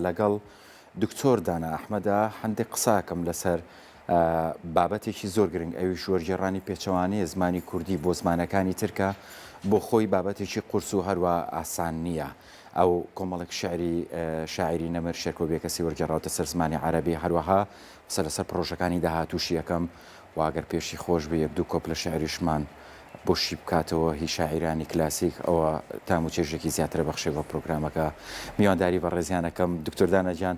لەگەڵ دکتۆر دانا ئەحمەدا هەندێک قساکەم لەسەر بابەتێکی زۆر گرنگ ئەوی وەرگێڕانی پێچەوانەیە زمانی کوردی بۆ زمانەکانی ترکە بۆ خۆی بابەتێکی قورس و هەروە ئاسان نییە. ئەو کۆمەڵێک شاعری نەمر شێرکۆبیە کەسی وەرگێڕاوتە سەر زمانی عەرەبی هەروەها لەسەر پرۆژەکانی داهاتووشی یەکەم واگەر پێشی خۆش بە یەک دوو کۆپ لە شاعریشمان بۆشی بکاتەوە هی شاعیرانی کلاسیک ئەوە تام و چێژێکی زیاترە بەخشێەوە پرۆگرامەکە. میوانداری بە ڕێزیانەکەم دکتۆر دانا گیان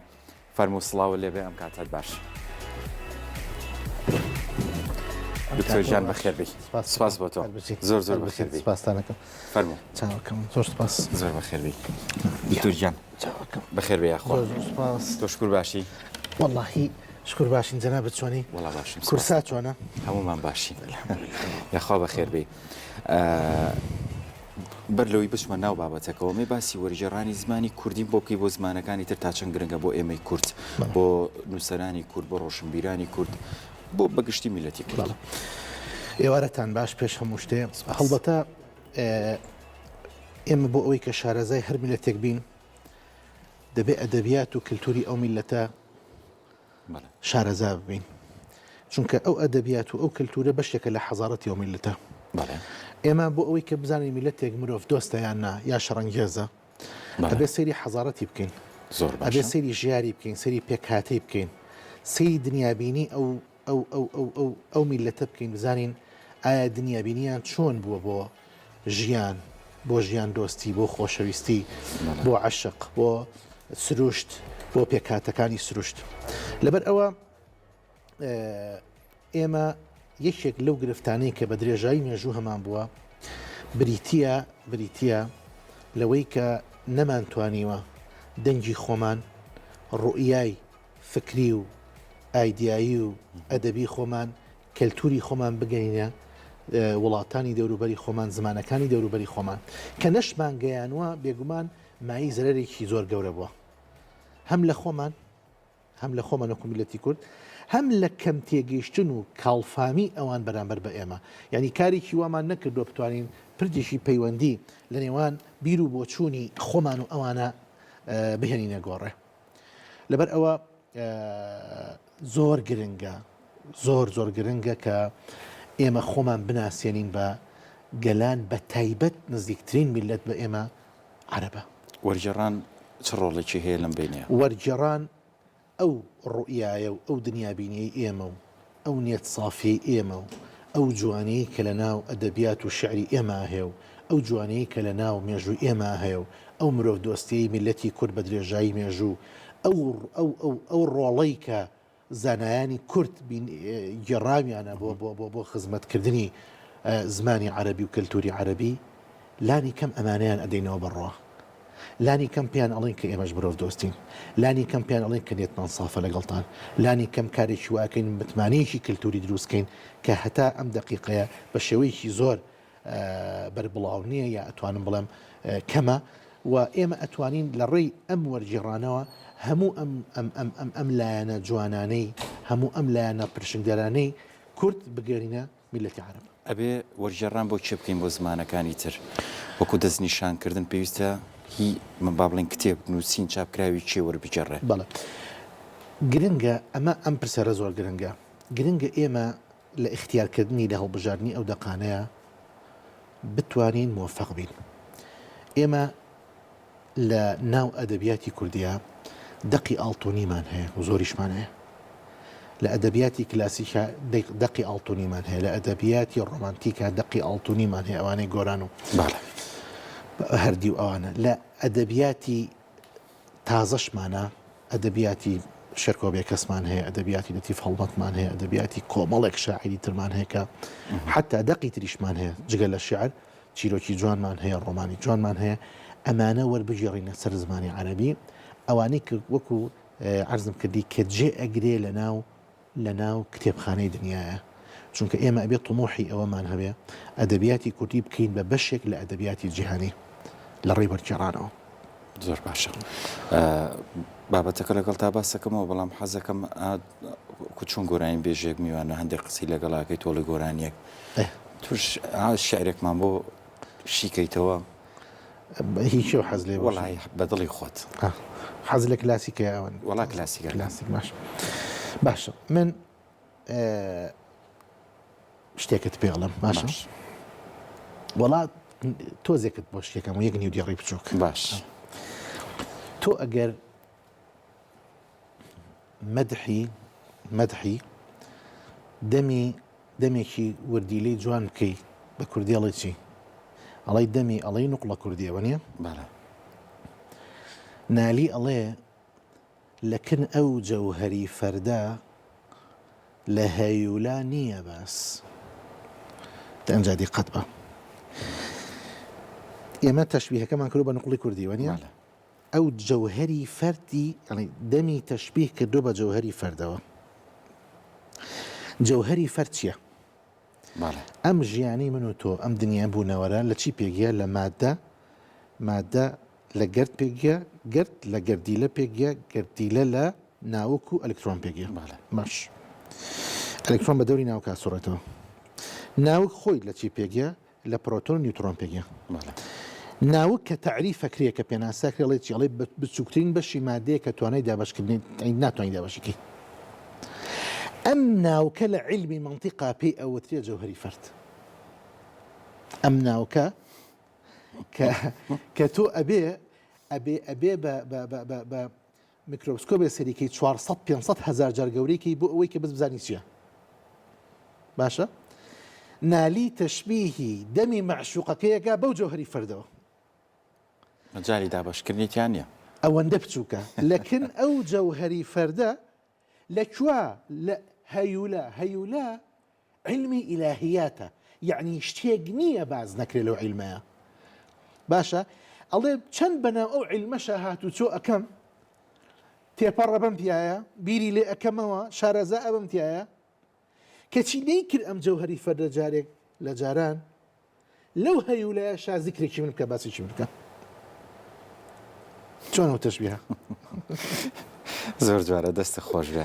فەرموو سڵاوە لێبێ ئەم کاتت باش. دکتۆر گیان بەخێربی. سپاس بۆ تۆ زۆر زۆر بەخێربی. سپاسانەکەم. فەرموو. چاوەکەم زۆر سپاس. زۆر بەخێربی. دکتۆر گیان بەخێربێ یاخوا. زۆر سپاس. تۆ شکر باشی؟ وەڵڵاهی شکر باشین جەنابەت چۆنی؟ وەڵڵا باشم. کورسا چۆنە؟ هەمومان باشین. یاخوا بەخێربی. بەر لەوەی بچمە ناو بابەتەکەەوە مێ باسی وەرگێڕانی زمانی کوردی بۆکەی بۆ زمانەکانی تر تا چەند گرنگە بۆ ئێمەی کورد بۆ نووسەرانی کورد بۆ ڕۆشنبیرانی کورد بۆ بەگشتی میلەتی کورد. ئێوارەتان باش پێش هەموو شتێ هەڵبەتە ئێمە بۆ ئەوەی کە شارەزای هەر میلەتێک بین دەبێت ئەدەبیات و کللتوری ئەو میلەتە شارەزا ببین چونکە ئەو ئەدەبیات و ئەو کللتورە بەشێکە لە حەزارەتی ئەو میلەتە. ئێمە بۆ ئەوەی کە بزانین میلەتێک مرۆڤ دۆستە یان نا یا شەڕەنگێزە ئەبێ سەیری حەزارەتی بکەین ئەبێ سەیری ژیاری بکەین سەری پێکهاتەی بکەین سەیری دنیابینی ئەو میلەتە بکەین بزانین ئایا دنیابینیان چۆن بووە بۆ ژیان دۆستی بۆ خۆشەویستی بۆ عەشق بۆ سروشت بۆ پێکهاتەکانی سروشت. لەبەر ئەوە ئێمە یەکێک لەو گرفتانەی کە بە درێژایی مێژوو هەمان بووە بریتە لەوەی کە نەمانتوانیوە دەنگی خۆمان ڕوئیای فکری و ئایدیایی و ئەدەبی خۆمان کەلتوری خۆمان بگەینە وڵاتانی دەوروبەری خۆمان زمانەکانی دەوروبەری خۆمان کە نەشمان گەیانوە بێگومان مای زەرێکی زۆر گەورە بووە هەم لە خۆمان وەکو میلەتی کورد هەم لە کەم تێگەیشتن و کاڵفامی ئەوان بەرامبەر بە ئێمە یعنی کارێکی وامان نەکردووە بتوانین پردێکی پەیوەندی لە نێوان بیر و بۆچوونی خۆمان و ئەوانە بهێنینە گۆڕێ. لەبەر ئەوە زۆر گرنگە زۆر گرنگە کە ئێمە خۆمان بناسیێنین بە گەلان بە تایبەت نزیکترین میلەت بە ئێمە عەرەبە. وەرگێڕان چ ڕۆڵێکی هەیە لەم بینەیە؟ وەرگێڕان ئەو ڕوئیایە و ئەو دنیابینیی ئێمە و ئەو نێت سافی ئێمە و ئەو جوانەی کە لە ناو ئەدەبیات و شعری ئێمە هەیە و ئەو جوانەی کە لە ناو مێژوو ئێمە هەیە و ئەو مرۆڤ دۆستی میلەتی کورد بە درێژایی مێژوو ئەو ڕۆڵەی کە زانایانی کورد گێڕاویانە بۆ خزمەتکردنی زمانی عەرەبی و کەلتوری عەرەبی لانی کەم ئەمانەیان ئەدەینەوە بەڕۆ لانی کەم پێیان ئەڵێن کە ئێمەش مرۆڤ دۆستین لانی کەم پێیان ئەڵێن کە نێتمان سافە لەگەڵتان لانی کەم کارێکی واکەین متمانەیەکی کەلتوری دروستکەین کە هەتا ئەم دقیقەیە بە شێوەیەکی زۆر بەربڵاو نییە یا ئەتوانم بڵێم کەمە و ئێمە ئەتوانین لە ڕێی ئەم وەرگێڕانەوە هەموو ئەم لایەنە جوانانەی هەموو ئەم لایەنە پرشنگدارانەی کورد بگەڕینە میلەتی عەرەب. ئەبێ وەرگێڕان بۆ چێ بکەین بۆ زمانەکانی تر وەکو دەستنیشانکردن پێویستە هی من با بڵێن کتێب نووسین چاپکراوی چێ وەربگەڕێ. بەڵێ گرنگە ئەم پرسیارە زۆر گرنگە ئێمە لە اختیارکردنی لە هەڵبژاردننی ئەو دەقانەیە بتوانین موفق بین. ئێمە لە ناو ئەدەبیاتی کوردیە دەقی ئاڵتۆنیمان هەیە و زۆریشمان هەیە لە ئەدەبیاتی کلاسیکە دەقی ئاڵتۆنیمان هەیە لە ئەدەبیاتی ڕۆمانتیکە دەقی ئاڵتۆنیمان هەیە ئەوانەی گۆران و هەردی و ئەوانە لە ئەدەبیاتی تازەشمانە ئەدەبیاتی شێرکۆبێ کەسمان هەیە ئەدەبیاتی لەتیف هەڵمەتمان هەیە ئەدەبیاتی کۆمەڵێک شاعری ترمان هەیە کە حتا دەقی تریشمان هەیە جگە لە شیعر چیرۆکی جوانمان هەیە ڕۆمانی جوانمان هەیە ئەمانە وەربژێڕینە سەر زمانی عەرەبی ئەوانەی کە وەکو عەرزم کردی کە جێ ئەگرێ لە ناو کتێبخانەی دنیاە چونکە ئێمە ئەبێت طموحی ئەوەمان هەبێ ئەدەبیاتی کوردی بکەین بە بەشێک لە ئەدەبیاتی جیهانی لە ڕێی وەرگێڕانەوە. زۆر باشە بابەتەکە لەگەڵ تا باسەکەمەوە بەڵام حەزەکەم کوچون گۆرانی بێژێک میوانە هەندێک قسەی لەگەڵاکەی تۆڵی گۆرانیەک توش شعرێکمان بۆ شیکەیتەوە هي شو حەز لێ وڵی بەدڵی خۆت حەز لە کلاسیکە ئەوەن وڵا کلاسیکە کلاسیک باشە من شتێکت پێڵم باشە وڵا تۆزێکت بۆ شتێکەم و یەک نیو دیێڕی بچووک باش تۆ ئەگەر مەدحی دەمێکی وردیلەی جوان بکەی بە کوردی ئەڵێ چی ئەڵەی دەمی ئەڵەی نوقڵە کوردیەوە نییە نالی ئەڵێ لەکن ئەو جەوهەری فەردا لە هەیولا نییە باس ئەنج دیقەت بە ئێمە تەشبیهەکەمان کردو بە نوقڵی کوردیوە نییە ئەو جەوهەری فەردی دەمی تەشبیه کردو بە جەوهەری فەردەوە جەوهەری فەرد چییە ئەم ژیانی من و تۆ ئەم دنیا بوونەوەرە لە چی پێگیە لە مادە لە گرد پێگیە گرد لە گردیلە پێگیە گردیلە لە ناوک و ئەلکترۆن پێگیە باش ئەلکترۆن بە دەوری ناوکە سوڕێتەوە ناوک خۆی لە چی پێگیە لە پرۆتۆن نیوترۆن پێگیە ناوک کە تعریف فەکریە کە پێناساکرێ ئەڵێ چی ئەڵێ بچووکترین بەشی مادەیە کە توانای دابشکردنی ناتوانین دابشکی ئەم ناوکە لە عیلمی منطقا پێی ئەوەترێ جەوهەری فەرد ئەم ناوکە کە تۆ ئەبێ بە میکرۆسکۆپی سەریکەی 400-500 هزار جار گەورەیەکی بۆ ئەوەی کە بزانانی چییە باشە نالی تەشبیهی دەمی معشوقەکەیەکە بەو جەوهەری فەردەوە مەجای دابشکردنییان نیە ئەوەندە بچووکە لەکن ئەو جەوهەری فەردە لەکووا لە هەیولا علمی ئیلاهیاتە یعنی شتێک نییە باز نەکرێت لەو عیلمەیە باشە ئەڵێ چەند بەناو ئەو عیلمەشە هاتوو چۆ ئەەکەم تێپەڕە بەم پیایە بیری لێ ئەەکەمەوە شارەزا ئەبم تایە کەچی نەیکرد ئەم جەوهەری فەردە جارێک لە جاران لەو هەیولایە شازیکرێکی من بکە باسێکی من بکە چۆنەوە تەشبیهە زۆر جوارە دەستە خۆش بێ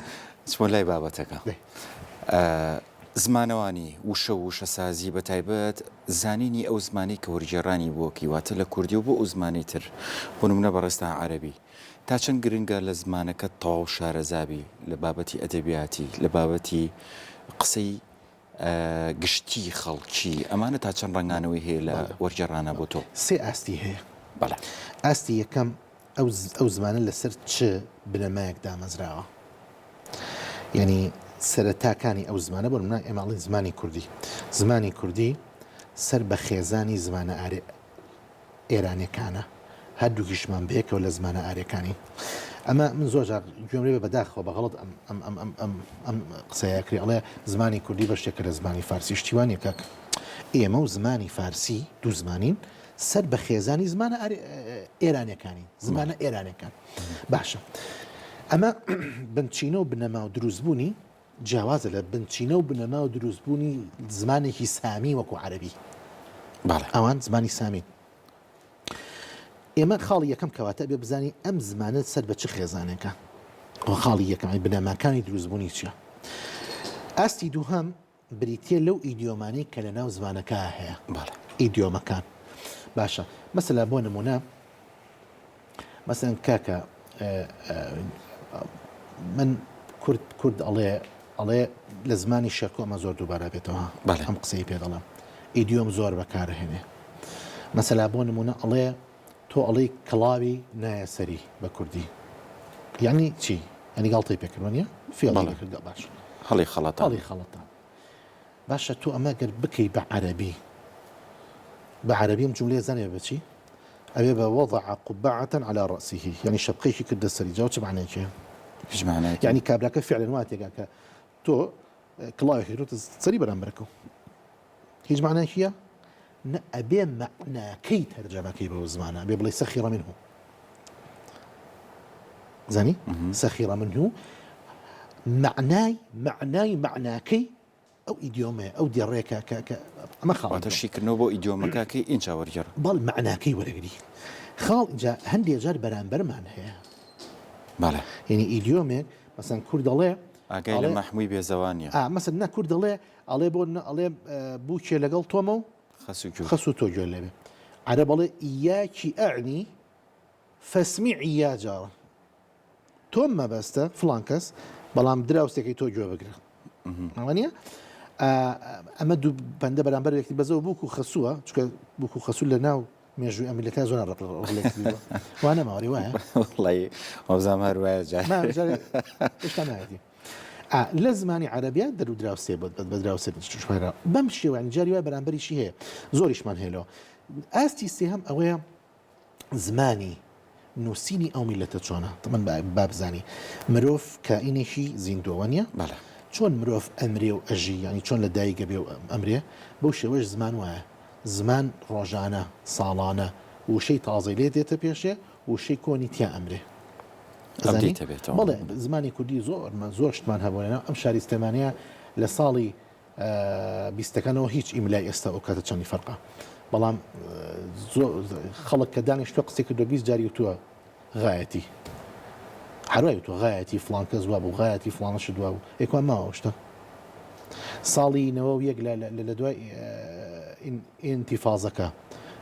چمە لای بابەتەکە زمانەوانی وشە وشە سازی بە تایبەت زانینی ئەو زمانی کە وەرجێڕانی بۆ کیواتە لە کوردی و بۆ ئەو زمانی تر بۆ نمونە بەڕێستا عەرەبی تا چەند گرنگە لە زمانەکە تەواو شارەزابی لە بابەتی ئەدەبیاتی لە بابەتی قسەی گشتی خەڵکی ئەمانە تا چەند ڕنگانەوەی هەیە لە وەرجێڕانە بۆ تۆ سێ ئاستی هەیە ئاستی یەکەم ئەو زمانە لەسەر چ بنەمایەک دامەزراوە یعنی سەرەتاکانی ئەو زمانە بۆ منە ئێماڵی زمانی کوردی سەر بە خێزانی زمانە ئێرانەکانە هەردووکیشمان بەیەکەوە لە زمانە ئارێکانی ئەمە من زۆر گوێمرێ بە بەداخەوە بە غەڵەت ئەم قسەیەکری ئەڵێ زمانی کوردی بە شتێکە لە زمانی فارسی شتیوانیە کاک ئێمە و زمانی فارسی دوو زمانین سەر بە خێزانی زمانە ئێرانەکانی زمانە ئێرانەکان باشە ئەمە بنچینە و بنەما و دروستبوونی جیاوازە لە بنچینە و بنەما و دروستبوونی زمانێکی سامی وەکو عەرەبی ئەوان زمانی سامین ئێمە خاڵی یەکەم کەواتە بێ بزانی ئەم زمانت سەر بە چ خێزانێکە خاڵی یەکەمی بنەماکانی دروستبوونی چییە ئاستی دووهەم بریتە لەو ئیدیۆمانەی کە لە ناو زمانەکە هەیە ئیدیۆمەکان باشە مەسەلا بۆ نمونە مەسەن کاکە من کورد ئەڵێ لە زمانی شەرق ئەمە زۆر دووبارە بێتەوە ئەم قسەی پێ دەڵێم ئیدیۆم زۆر بەکارهێنێ مەسەلا بۆ نمونە ئەڵێ تۆ ئەڵێ کڵاوی نایە سەری بە کوردی یعنی چی ئەنی گاڵتەی پێکردوانە فێڵی کرد باش هەڵی خەڵەتان باشە تۆ ئەمە گەر بکەی بە عەرەبی بعربي جملة زانية بشي أبي وضع قبعة على رأسه يعني شبقيه كده سري جاوش معناه شيء ايش معناه يعني كابلاك فعلا واتي تو كلاي هيرو تسري برامبركو هيج معناه شيء أبي معنى كي ترجمة كي بوزمانه أبي بلي سخير منه زاني سخير منه معناي كي أو إيديومي أو ديريكا ما خالد هذا الشيء كنو بو إيديومك كي إنشا ورجر بال معناكي ولا قدي خال جا هندي جار برامبر معناها بله يعني إيديومي مثلا كرد الله قايل محموي بزوانيا مثلا كرد الله عليه بون عليه بوشي لقال تومو خسو تو جلبه عرب الله إياك أعني فاسمعي يا جارة توم ما بسته فلانكس بلام دراوستك تو جواب بقرا معنيه اما دو بنده برانبر يكتب بزو بوكو خسوه چکه بوكو خسو لناو ميجو املتها زون رقلك وانا ما روايه والله وزعما روايه جاي ما جاري ايش كان هذه لازماني عربيات درو دراوسي بدراوسي شويه بمشي يعني جاري برانبري شي هي زوريش من هلو استي سهم اويا زماني نوسيني او ملته چونه طبعا باب زاني مروف كائني شي زيندوانيا بله چۆن مرۆڤ ئەمرێ و ئەژی ینی چۆن لە دایکە بێ و ئەمرێ بەو شێوەش زمان وایە زمان ڕۆژانە ساڵانە وشەی تازەی لێ دێتە پێشێ وشەی کۆنی تیا ئەمرێ بەڵێ زمانی کوردی زۆر شتمان هەبووێنە ئەم شاری سلێمانیە لە ساڵی بیستەکانەوە هیچ ئیملای ئێستا ئەو کاتە چەندی فەرقە بەڵام خەڵک کە دانیشتووە قسێک کردو 20 جاری وتووە غایەتی حروي تو غايتي فلان كزواب وغايتي فلان شدواب يكون ما وشته صالي نووي يقلا لدواء انتفاضك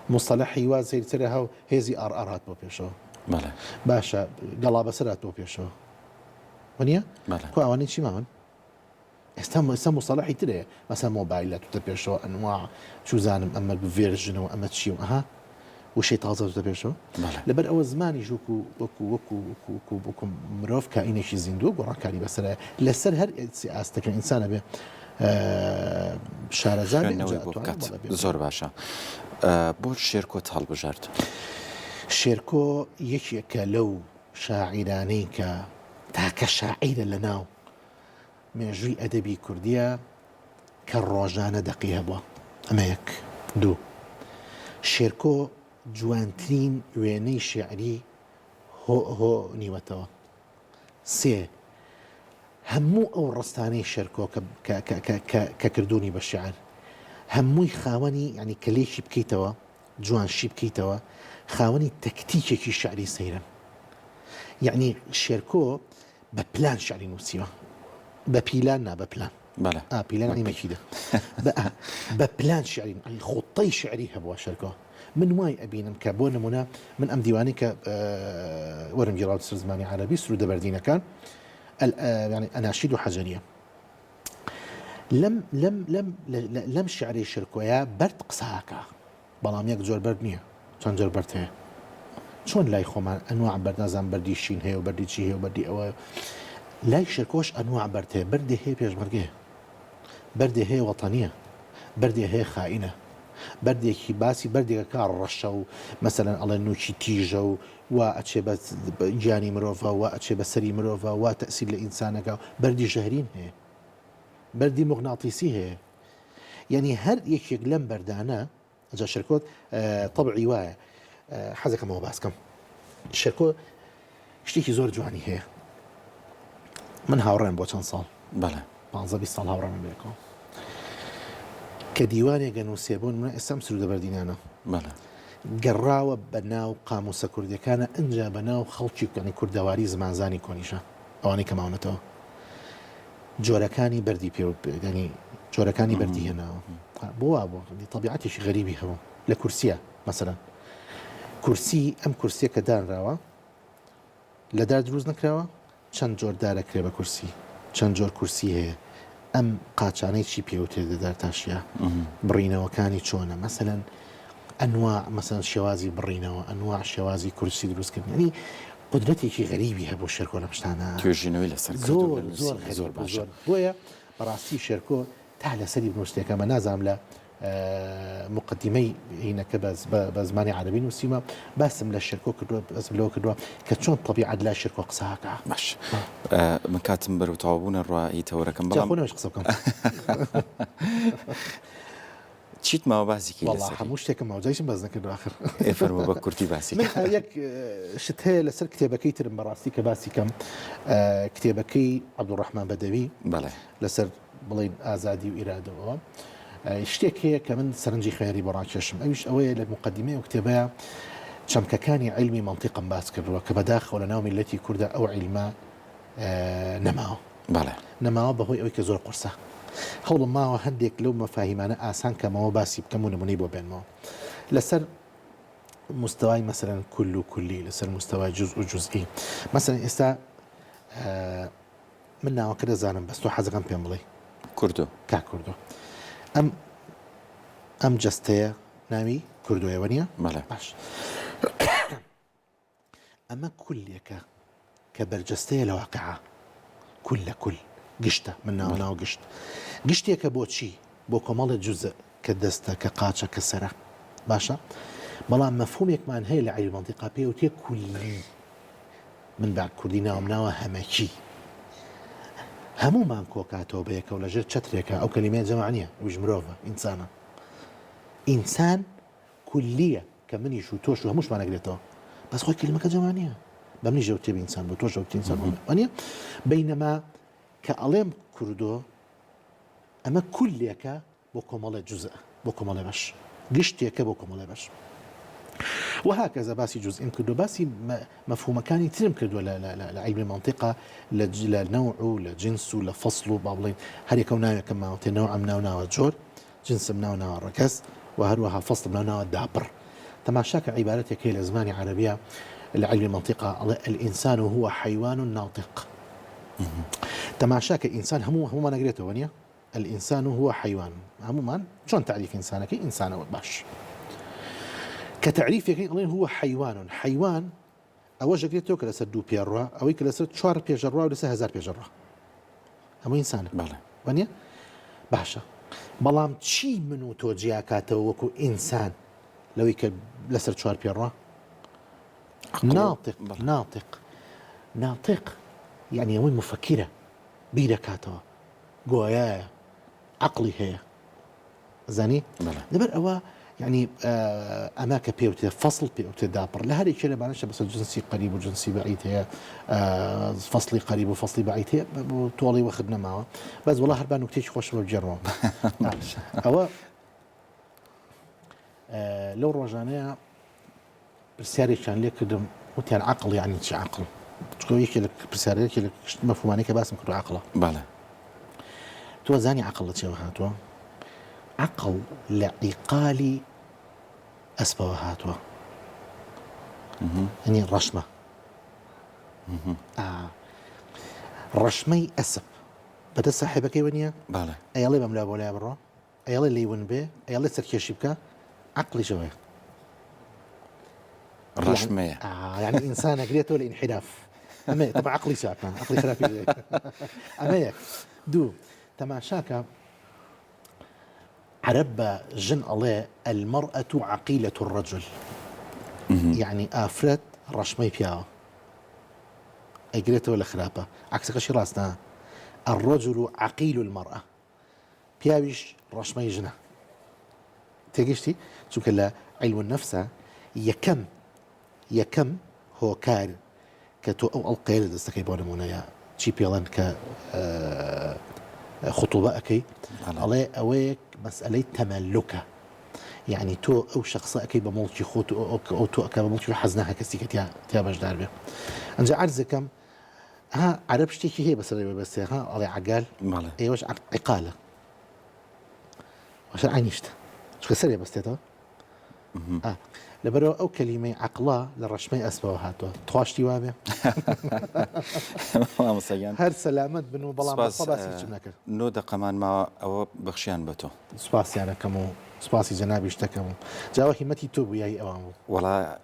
مصطلح يواز ترى هذي ارات بو بيشو بله باشا قلاب سرات بو بيشو ونيا بله كواني شي مان استم مصطلح ترى مثلا موبايلات تبيشو انواع شو زانم اما فيرجن واما شي ها وشي تازه تبيشو لبر او زمان يجوكو وكو مروف كائن شي زندوق وراكاري بس لسر هر سياستك الانسان به شارزان زور باشا بور شيركو تهال بجارد شيركو يشيك لو شاعراني تاك شاعر لناو مجري ادبي كرديه كالروجانه دقيقه بوا اما يك دو شيركو جوانترين وێنەی شعری هۆ نیوەتەوە سێ هەموو ئەو ڕستانەی شێرکۆ کە کردوونی بە شعر هەمووی خاوەنی ینی کلێشی بکەیتەوە جوانشی بکەیتەوە خاوەنی تەکتیکێکی شعری سەیرن یعنی شێرکۆ بە پلان شعری نووسیوە بە پیلان نا بە پلان بله پیلان ئیمەکیدە بە پلان شعری خۆتەی شعری هەبووە شێرکۆ من واي أبينم كابون نمونا من أم ديواني ورم جراد سر زماني عربي سرود بردينا كان يعني أناشيد حجرية لم شعري شركويا برد قصاكا بلام يك جور بردنيا شان جور برد شون لا يخوما أنواع برد نازم بردي شين هي وبردي شي هي وبردي أو لا يشركوش أنواع برد بردي هي بيش برجه بردي هي وطنية بردي هي خائنة بردێکی باسی بردێکە کار ڕەشە و مەسەلەن ئەڵێ نوچی تیژە و وا ئەچێ بە گیانی مرۆڤ وا ئەچێ بە سەری مرۆڤ وا تەسیر لە ئینسانەکە بەردی ژەهرین هەیە بەردی مغناطیسی هەیە یعنی هەر یەکێک لەم بەردانە ئەجا شێرکۆ تەبعی وایە حەزەکەمەوە باسکەم شێرکۆ شتێکی زۆر جوانی هەیە من هاوڕێم بۆ چەند ساڵ بەڵێ 15 ساڵ هاوڕێم بێکەوە کە دیوانێک گەنووسێبوون منە ئێستام سرودە بەردینانە گەڕاوە بە ناو قاموسە کوردەکانە ئەنجا بە ناو خەڵکی کەنی کوردەواری زمانزانی کۆنیشە ئەوانەی کە ماونەتەوە جۆرەکانی بەردی پێدەنی جۆرەکانی بەردی هێناوە بۆ تەبیعەتێکی غەریبی هەبوو لە کورسیە مەسەلەن کورسی ئەم کورسیە کە دانراوە لە دار دروست نەکراوە چەند جۆر دارەکرێ بە کورسی چەند جۆر کورسی هەیە ئەم قاچانەی چی پێوتێ دەدار تاشیە بڕینەوەکانی چۆنە مەسەلەن ئەنواع مەسەلەن شێوازی بڕینەوە ئەنواع شێوازی کورسی دروستکردنی قدرەتێکی غەریبی هەبوو شێرکۆ لەم شتانە توێژینەوەی لەسەر زۆر باشە بۆیە بەڕاستی شێرکۆ تا لەسەری بنووسێکەمە نازانم لە مقدمەی هینەکە بە زمانی عەرەبی نووسیمە باسم لە شێرکۆ کردووە بەسم لەوە کردووە کە چۆن تەبیعەت لا شێرکۆ قسەکە باش من کاتم بەرەو تەواوبوونە ڕوائی تەوەرەکەم بەڵام قسە بکەم چیت ماوە باسیکی لەسەر هەموو شتێکم ماوەجایشم باز نەکردو آخر فەرموو بە کورتی باسی من یەک شت هەیە لەسەر کتێبەکەی ترم بەڕاستی کە باسی کەم کتێبەکەی عەبدوڕەحمان بەدەوی بەڵێ لەسەر بڵین ئازادی و ئیرادەوە شتێک هەیە کە من سەرنجی خوێنەری بۆ ڕاکێشم ئەویش ئەوەیە لە مقدمەی ئەو کتێبەیە چەمکەکانی عیلمی مەنتیقم باس کردووە کە بەداخەوە لە ناو میلەتی کوردە ئەو عیلمە نەماوە بەڵێ نەماوە بەهۆی ئەوەی کە زۆر قورسە هەوڵم ماوە هەندێک لەو مەفاهیمانە ئاسان کەمەوە باسی بکەم و نمونەی بۆ بێنمەوە لەسەر مستواي مثلا كل كلي لسر مستواي جزء جزئي مثلا استا منا وكذا زانم بس تو حزقان بيان بلي کوردۆ كردو ام جستيا نامي كردو يوانيا بەڵێ باش اما كليك كبرجستيا لواقعة كل قشطة منا وانا وقشط قشتيك بوتشي بو كمال جزء كدستا كقاچة كسرة باشا بەڵام مەفهومێکمان هەیە لە عیلمی منطقا پێوتێ کولی من بعد کوردی ناومناوە هەمەکی هەمومان کۆکاتەوە بەیەکە و لەژێر چەترێکە ئەو کەلیمەیە جەمع نییە ویش مرۆڤە ئینسانە ئینسان کولیە کە منیش و تۆش و هەمووشمان ئەگرێتەوە بەس خۆی کلمەکە جەمع نییە بە منیش ژەوتێ ئینسان بۆ تۆش ژەوتێ ئینسان وانە بەینەما کە ئەڵێم کوردۆ ئەمە کولێکە بۆ کۆمەڵێ جوزە بۆ کۆمەڵێ بەش گشتێکە بۆ کۆمەڵێ بەش وهكذا باسي جزء كردو باسي مفهوم كان يترم كردو لعلم المنطقة لنوع لجنس لفصل بابلين هل يكون كما نوع مناونا جور جنس مناونا ركز وهروها فصل مناونا دابر تماشاك عبارتك هي الأزمان عربية لعلم المنطقة الإنسان هو حيوان ناطق تماشاك إنسان هم ما نقريته ونيا الإنسان هو حيوان عموما شلون تعريف إنسانك إنسان باش كتعريف يقين هو حيوان أوجه قلت لك لسه دو بيروا أو لسه شوار بيجروا ولسه هزار بيجروا هم إنسان بله ونيا باشا بلام شي منو توجيهاته وكو إنسان لو يك لسه شوار بيروا ناطق يعني وين مفكرة بيركاته قوايا عقلي هي زاني بله دبر أوا يعني أماك بيوتي فصل بيوتي دابر لهذه كلمة معلش بس الجنسي قريب وجنسي بعيد هي فصلي قريب وفصلي بعيد هي طولي واخدنا معه بس والله هربان وكتيش خوش بجربه معلش أو لو رجعنا برسالة كان لك كده وتيان عقل يعني شو عقل تقول يك لك برسالة يك لك مفهومانك بس مكتوب عقله بله تو زاني عقل تشوه هاتوا عقل لعقال أسبوهاتوا يعني الرشمة رشمي أسب بدأ صاحبك ونيا بله أيالي بملا ولا برا أيالي اللي يون به أيالي سركي شبكة عقلي شوية الرشمية يعني إنسان قريته الانحراف أما طبعا عقلي شاكا عقلي خرافي أما دو تماشاك عرب جن الله المرأة عقيلة الرجل يعني آفرت رشمي بياو أجريته ولا خرابة عكس كشي راسنا الرجل عقيل المرأة بياويش رشمي جنة تيجيشتي شو كلا علم النفس يكم هو كار كتو أو القيل دستكيبون منايا تشي بيلان ك خطوبة أكي على أويك مسألة تملكة يعني تو أو شخص أكي بمولتي خوت أو تو أكي بمولتي حزنها كستيك تيا باش داربه أنجا عرزكم ها عربشتي هي بس ها على عقال بله إيوش عقالة وش عينيشت شو كسر بس تيتا لبرو أو كلمة عقلا للرشمي أسباب هاتوا تخاشتي وابه ما مصيان هر سلامت بنو بلا مصاباسي جبناك نو دقمان ما أو بخشيان بتو سباسي أنا كمو سباسي جنابي اشتكمو جاوا همتي توبو ياي أوامو ولا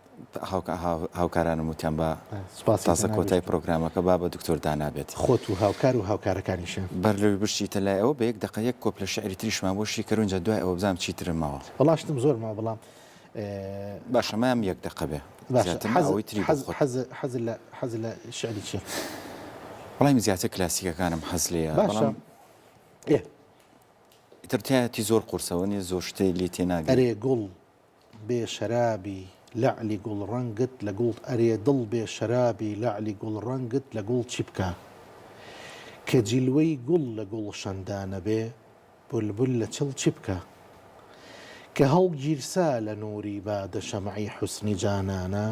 هاوکارانم وتیان بە تازە کۆتای پرۆگرامەکە با بە دکتۆر دانابێت خۆت و هاوکار و هاوکارەکانیشە بەرلەوەی بشتیتە لای ئەوە بە یەک دقەیەک کۆپلە شعری تریشمان بۆ شیکەرونجە دوای ئەوە بزانم چیترم ماوە وەڵاشتم زۆر ماوە بەڵام باشە مام یەک دقە بێ ئەوەی تری حەز لە شعری چی وەڵامی زیاتر کلاسیکەکانم حەز لێیە باشە ئیترتیایەتی زۆر قورسەوە نیە زۆر شتەی لێ تێناگەێت ئەرێ گوڵ بێ شەرابی لعلی گوڵ ڕەنگت لە گوڵ ئەرێ دڵ بێ شەرابی لعلی گوڵ ڕەنگت لە گوڵ چی بکە کە جیلوەی گوڵ لە گوڵ شەندانە بێ بولبول لە چڵ چی بکە کە هەڵگیرسا لە نووری بادە شەمعی حوسنی جانانە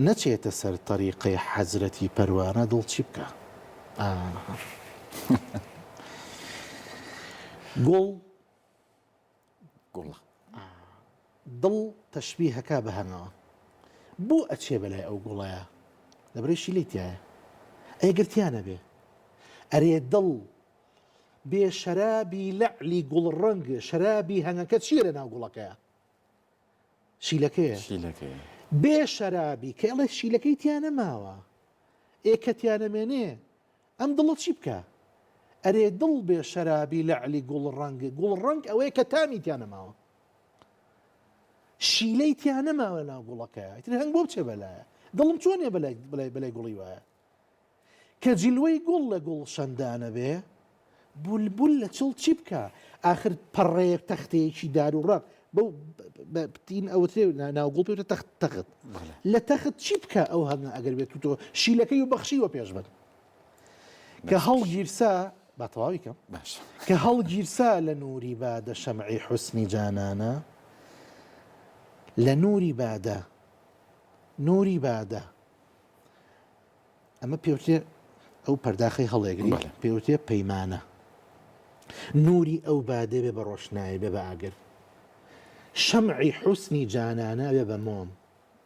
نەچێتە سەر تەریقەی حەزرەتی پەروانە دڵ چی بکە گوڵ دڵ تەشبیهەکە بە هەنگەوە بۆ ئەچێ بەلای ئەو گوڵەیە لەبەرشی لی تایە ئەگرتیانە بێ ئەرێ دڵ بێ شەرابی لەعلی گوڵڕەنگ شەرابی هەنگەکە چیە لە ناو گوڵەکەیە شیلەکەیە بێ شەرابی کە ئەڵێ شیلەکەی تیانە ماوە ئێکە تیانەمێنێ ئەم دڵت چی بکە ئەرێ دڵ بێ شەرابی لەعلی گوڵڕەنگ ئەوەیە کە تامی تیانە ماوە شیلەی تیانە ماوە ناو گوڵەکەیە هەنگ بۆ بچێ بەلایە دڵم چۆنێ بەلای گوڵی وایە کە جیلوەی گوڵ لە گوڵ شەندانە بێ بولبول لە چڵ چی بکە ئاخر پەڕێ تەختەیەکی دار و ڕق بەتین ئەوترێ ناوگوڵ پێوتە تەخت لە تەخت چی بکە ئەو هەنگە ئەگەر بێت تۆ شیلەکەی و بەخشیوە پێش بن کە هەڵگیرسا با تەواوی کەم کە هەڵگیرسا لە نووری بادە شەمعی حوسنی جانانە لە نووری بادە ئەمە پێوتێ ئەو پەرداخی هەڵێگری پێوتێ پەیمانە نووری ئەو بادێ بێ بە ڕۆشنایی بێ بە ئاگر شەمعی حوسنی جانانە بێ بە مۆم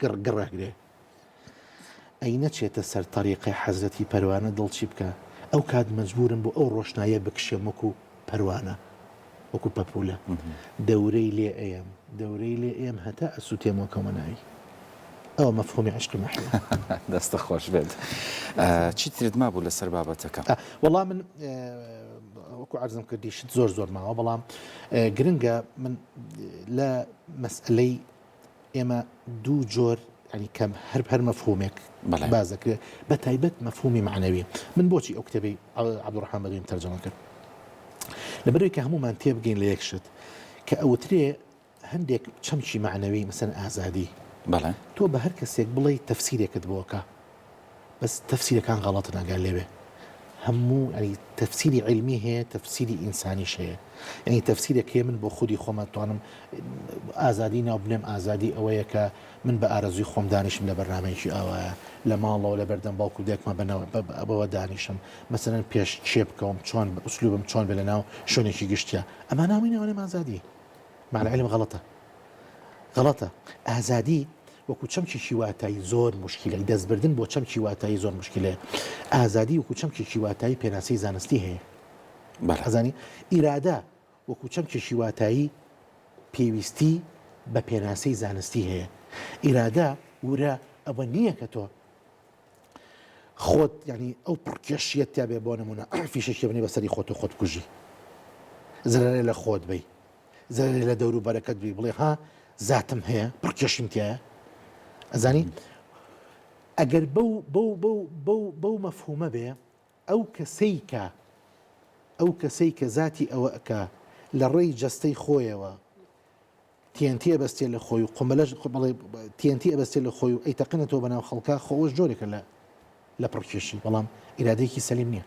گڕگڕەگرێ ئەی نەچێتە سەر تەریقی حەزەتی پەروانە دڵچی بکە ئەو کات مەجبورم بۆ ئەو ڕۆشنایە بکشێم وەکو پەروانە وەکو پەپولە دەورەی لێ ئێم هەتا ئەسووتێمەوە کەمەناوی ئەوە مەفهومی عشق مەحیا دەستە خۆش بێت چی ترت ما بوو لەسەر بابەتەکە وەڵام من وەکو عەرزم کردی شت زۆر ماوە بەڵام گرنگە من لە مەسئلەی ئێمە دوو جۆر ینی کەم هەر مەفهومێک بازەکرێت بە تایبەت مەفهومی معنەوی من بۆچی ئەو کتێبەی عەبدوڕەحمان بەدویم تەرجەمە کرد لەبەرەوەی کە هەمومان تێبگەین لە یەک شت کە ئەوترێ هەندێک چەمکی معنەوی مەسەن ئازادی تۆ بە هەر کەسێک بڵێ تەفسیرێکت بۆکە بەس تەفسیرەکان غەڵەتە ناگال لێبێ هەموو ئەنی تەفسیری علمی هەیە تەفسیری ئینسانیش هەیە یعنی تەفسیرێکی من بۆ خودی خۆمە توانم ئازادی ناو بنێم ئازادی ئەوەیە کە من بە ئارەزوی خۆم دانیشم لە بەرنامەیەکی ئاوایە لە ماڵەوە لە بەردەم باوکو دێکمە بەوە دانیشم مەسەرەن پێش چێ بکەم چۆن ئوسلوبم چۆن بێ لە ناو شوێنێکی گشتە ئەمە ناوی ناوانێم ئازادی معنە علم غەڵەتە ئازادی وەکو چەمکێکی واتایی زۆر مشکلەی دەستبردن بۆ چەمکی واتایی زۆر مشکلەیە ئازادی وەکو چەمکێکی واتایی پێناسەی زانستی هەیە ئەزانی ئیرادە وەکو چەمکێکی واتایی پێویستی بە پێناسەی زانستی هەیە ئیرادە ورە ئەوە نییە کە تۆ خۆت ینی ئەو پڕکێشیەت تا بێ بۆ نمونە فیشێکی بنێ بەسەری خۆت و خۆت کوژی زەرێ لە خۆت بی زەرێ لە دەور و بەرەکەت بی بڵێ ها زاتم هەیە پڕکێشیم تایە ئەزانی ئەگەر بەو مەفهومە بێ ئەو کەسەی کە ذاتی ئەوە ئەکا لە ڕێی جەستەی خۆیەوە TNT ئەبەستێ لە خۆی و قۆمەلەش بڵێ TNT ئەبەستێ لە خۆی و ئەیتەقنێتەوە بەناو خەڵکا خۆش جۆرێکە لە پڕکێشی بەڵام ئیرادەیەکی سەلیم نییە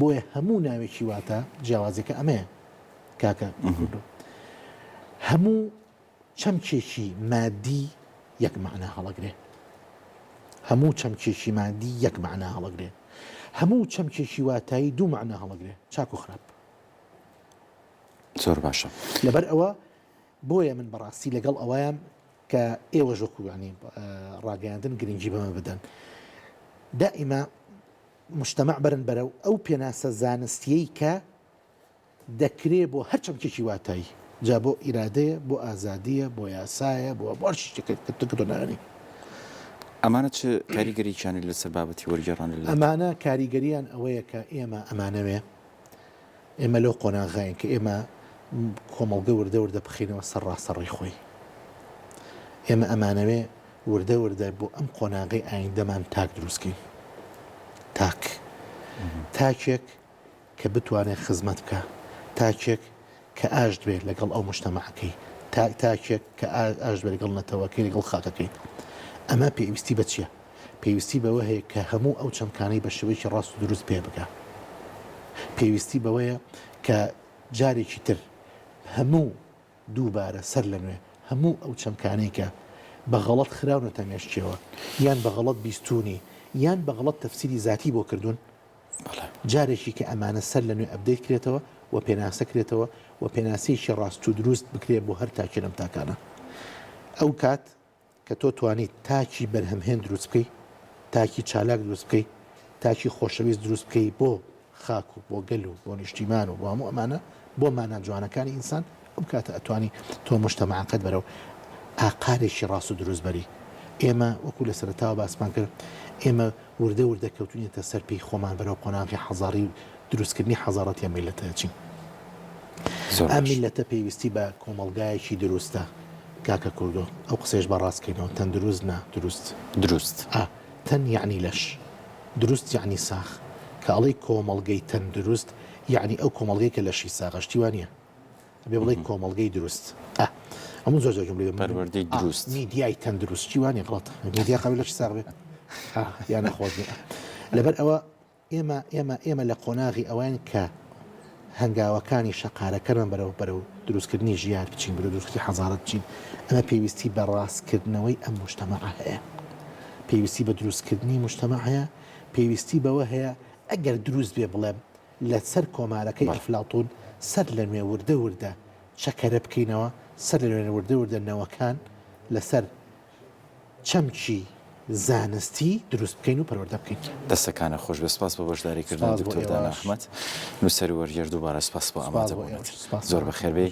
بۆیە هەموو ناوێکی واتە جیاوازێکە ئەمەیە کاکە هەموو چەمکێکی مادی یەک معنە هەڵەگرێ هەموو چەمکێکی مادی یەک معنە هەڵەگرێ هەموو چەمکێکی واتایی دوو معنە هەڵەگرێ چاک و خراپ زۆر باشە لەبەر ئەوە بۆیە من بەڕاستی لەگەڵ ئەوەیان کە ئێوە ژۆکوانی ڕاگەیاندن گرنگی بەمە بدەن دائیما مجتەمع بەرن بەرەو ئەو پێناسە زانستیەی کە دەکرێ بۆ هەر چەمکێکی واتایی جا بۆ ئیرادەیە بۆ ئازادیە بۆ یاسایە بۆ باشی ئەمانە چ کاریگەرییانی لەسەر بابەتی وەرگێڕان ئەمانە کاریگەریان ئەوەیە کە ئێمە ئەمانەوێ ئێمە لەو قۆناغاین کە ئێمە کۆمەڵگە وردە بخینەوە سەر ڕاستەڕی خۆی ئێمە ئەمانەوێ وردە بۆ ئەم قۆناغی ئایندەمان تاک دروستکەین تاکێک کە بتوانێت خزمەت بکە تاکێک کە ئاشت بێت لەگەڵ ئەو مجتەمەعەکەی تاکێک کە ئاشت بێت لەگەڵ نەتەوەکەی لەگەڵ خاکەکەی ئەمە پێویستی بە چییە؟ پێویستی بەوە هەیە کە هەموو ئەو چەمکانەی بە شێوەیەکی ڕاست و دروست پێ بکە پێویستی بەوەیە کە جارێکی تر هەموو دووبارە سەر لە نوێ هەموو ئەو چەمکانەی کە بە غەڵەت خراونەتە مێشتیەوە یان بە غەڵەت بیستونی یان بە غەڵەت تەفسیری ذاتی بۆ کردوون جارێکی کە ئەمانە سەر لە نوێ ئەبدەیت کرێتەوە و پێناسە کرێتەوە و پێناسەیەکی ڕاست و دروست بکرێت بۆ هەر تاکێ لەم تاکانە ئەو کات کە تۆ توانیت تاکی بەرهەمهێن دروست بکەی تاکی چالاک دروست بکەی تاکی خۆشەویست دروست بکەی بۆ خاک و بۆ گەل و بۆ نیشتیمان و بۆ هەموو ئەمانە بۆ مانان جوانەکانی ئینسان ئەم کاتە ئەتوانی تۆ مجتەمەعەکەت بەرەو ئاقارێکی ڕاست و دروستبەری ئێمە وەکو لە سەرەتاوە باسمان کرد ئێمە وردە وردە کەوتونیتە سەر پێی خۆمان بەرەو قۆناغی حەزاری دروستکردنی حەزارەتی میلەتەچین ئەم میلەتە پێویستی بە کۆمەڵگایەکی دروستە کاکە کوردۆ ئەو قسەش بە ڕاستکەینەوە تەن دروست نا دروست تەن یعنی لەش دروست یعنی ساخ کە ئەڵەی کۆمەڵگەی تەن دروست یعنی ئەو کۆمەڵگەی کە لەشی ساغشتی وانە بێ بڵێ کۆمەڵگەی دروست هەموو زۆر جملێ پەروەردەی دروست میدیای تەن دروستی وانە غڵەت میدیا قبل لەش ساغ بێت یان نەخۆزی لەبەر ئەوە ئێمە لە قۆناغی ئەوان کە هەنگاوەکانی شەقارەکەرن بەرەو دروستکردنی ژیان بچین بەرەو دروستی حەزارەت بچین ئەمە پێویستی بە ڕاستکردنەوەی ئەم مجتەمەع هەیە پێویستی بە دروستکردنی مجتەمەع هەیە پێویستی بەوە هەیە ئەگەر دروست بێ بڵێم لەسەر کۆمارەکەی ئەفلااتون سەر لە نوێ وردە چەکەرە بکەینەوە سەر لە نوێ وردە نەوەکان لەسەر چەمکی زانستی دروست بکەین و پەروەردە بکەین دەستەکانە خۆش بە سپاس بە بەشداریکردن دکتۆر دانا ئەحمەد نووسەر وەرگێر دووبارە سپاس بۆ ئامادەبوونێت زۆر بەخێر بێ